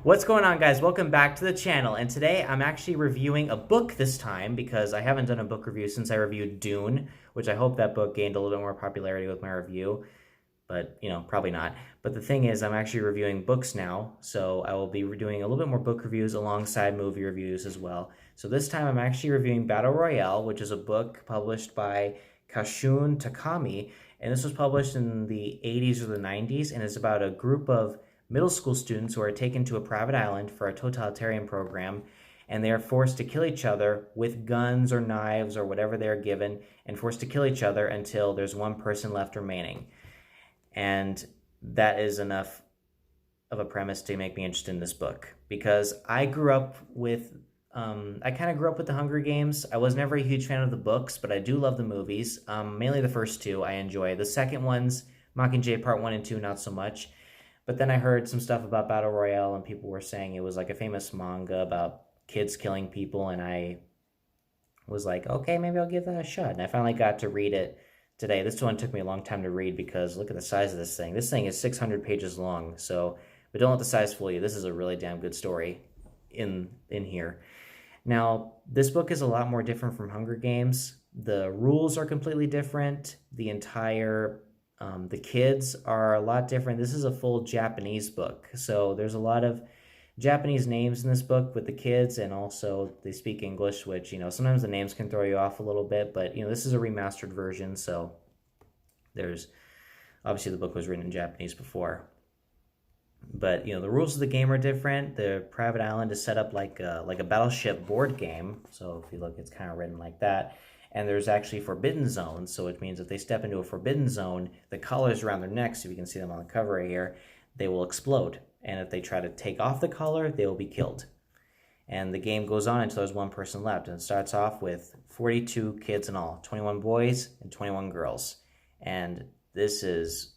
What's going on, guys? Welcome back to the channel, and today I'm actually reviewing a book this time because I haven't done a book review since I reviewed Dune, which I hope that book gained a little bit more popularity with my review, but, probably not. But the thing is, I'm actually reviewing books now, so I will be doing a little bit more book reviews alongside movie reviews as well. So this time I'm actually reviewing Battle Royale, which is a book published by Koushun Takami, and this was published in the 80s or the 90s, and it's about a group of middle school students who are taken to a private island for a totalitarian program, and they are forced to kill each other with guns or knives or whatever they are given, and forced to kill each other until there's one person left remaining. And that is enough of a premise to make me interested in this book, because I grew up with I kind of grew up with the Hunger Games. I was never a huge fan of the books, but I do love the movies. Mainly the first two I enjoy. The second ones, Mockingjay Part 1 and 2, not so much. But then I heard some stuff about Battle Royale, and people were saying it was like a famous manga about kids killing people, and I was like, okay, maybe I'll give that a shot. And I finally got to read it today. This one took me a long time to read because look at the size of this thing. This thing is 600 pages long, but don't let the size fool you. This is a really damn good story in here. Now, this book is a lot more different from Hunger Games. The rules are completely different. The kids are a lot different. This is a full Japanese book, so there's a lot of Japanese names in this book with the kids, and also they speak English, which, sometimes the names can throw you off a little bit, but, this is a remastered version, so there's, obviously the book was written in Japanese before. But, the rules of the game are different. The private island is set up like a Battleship board game, so if you look, it's kind of written like that. And there's actually forbidden zones, so it means if they step into a forbidden zone, the collars around their necks, if you can see them on the cover right here, they will explode. And if they try to take off the collar, they will be killed. And the game goes on until there's one person left. And it starts off with 42 kids in all, 21 boys and 21 girls. And this is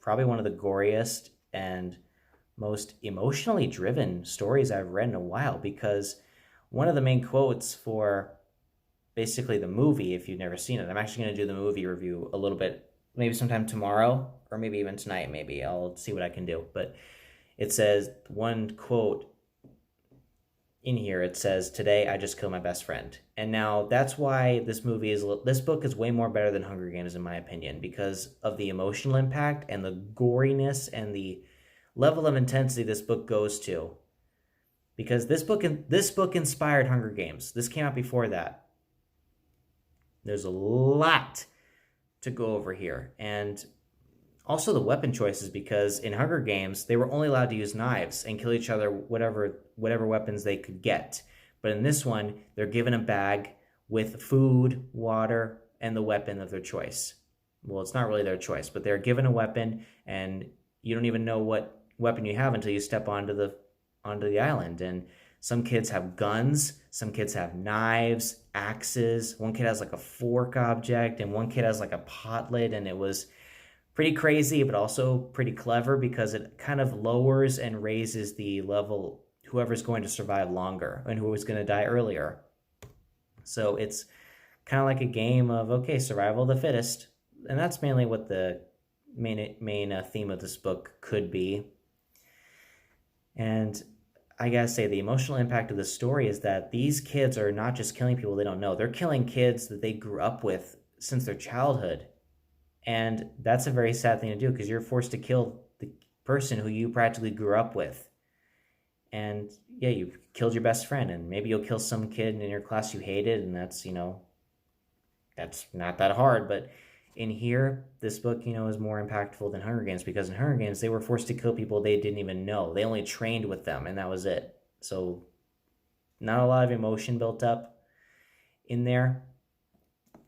probably one of the goriest and most emotionally driven stories I've read in a while, because one of the main quotes for basically the movie, if you've never seen it, I'm actually going to do the movie review a little bit, maybe sometime tomorrow, or maybe even tonight, maybe. I'll see what I can do. But it says, one quote in here, it says, "Today I just killed my best friend." And now that's why this book is way more better than Hunger Games, in my opinion, because of the emotional impact and the goriness and the level of intensity this book goes to. Because this book inspired Hunger Games. This came out before that. There's a lot to go over here. And also the weapon choices, because in Hunger Games, they were only allowed to use knives and kill each other whatever weapons they could get. But in this one, they're given a bag with food, water, and the weapon of their choice. Well, it's not really their choice, but they're given a weapon, and you don't even know what weapon you have until you step onto the island. And some kids have guns, some kids have knives, axes. One kid has like a fork object, and one kid has like a pot lid, and it was pretty crazy, but also pretty clever because it kind of lowers and raises the level whoever's going to survive longer and who is going to die earlier. So it's kind of like a game of, okay, survival of the fittest. And that's mainly what the main theme of this book could be. And I gotta say, the emotional impact of this story is that these kids are not just killing people they don't know. They're killing kids that they grew up with since their childhood. And that's a very sad thing to do, because you're forced to kill the person who you practically grew up with. And yeah, you killed your best friend, and maybe you'll kill some kid in your class you hated, and that's not that hard. But in here, this book, is more impactful than Hunger Games, because in Hunger Games, they were forced to kill people they didn't even know. They only trained with them, and that was it. So not a lot of emotion built up in there.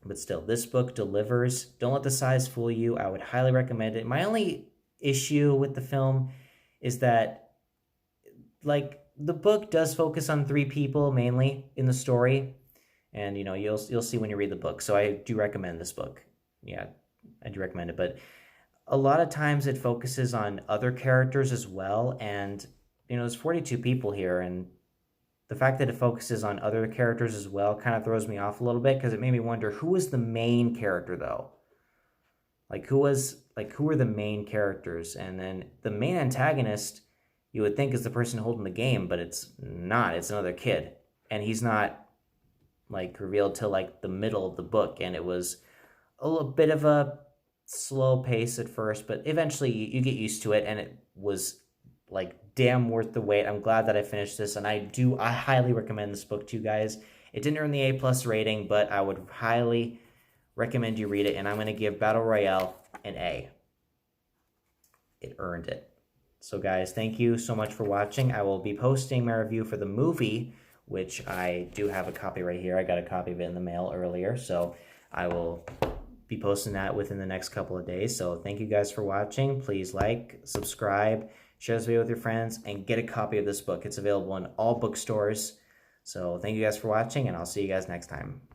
But still, this book delivers. Don't let the size fool you. I would highly recommend it. My only issue with the film is that, the book does focus on 3 people mainly in the story. And, you'll see when you read the book. So I do recommend this book. Yeah, I do recommend it. But a lot of times it focuses on other characters as well. And, there's 42 people here. And the fact that it focuses on other characters as well kind of throws me off a little bit, because it made me wonder, who was the main character, though? Who were the main characters? And then the main antagonist you would think is the person holding the game, but it's not. It's another kid. And he's not like revealed till like the middle of the book, and it was a little bit of a slow pace at first, but eventually you get used to it, and it was like damn worth the wait. I'm glad that I finished this, and I highly recommend this book to you guys. It didn't earn the A+ rating, but I would highly recommend you read it, and I'm going to give Battle Royale an A. It earned it. So guys, thank you so much for watching. I will be posting my review for the movie, which I do have a copy right here. I got a copy of it in the mail earlier, so I will be posting that within the next couple of days. So thank you guys for watching. Please like, subscribe, share this video with your friends, and get a copy of this book. It's available in all bookstores. So thank you guys for watching, and I'll see you guys next time.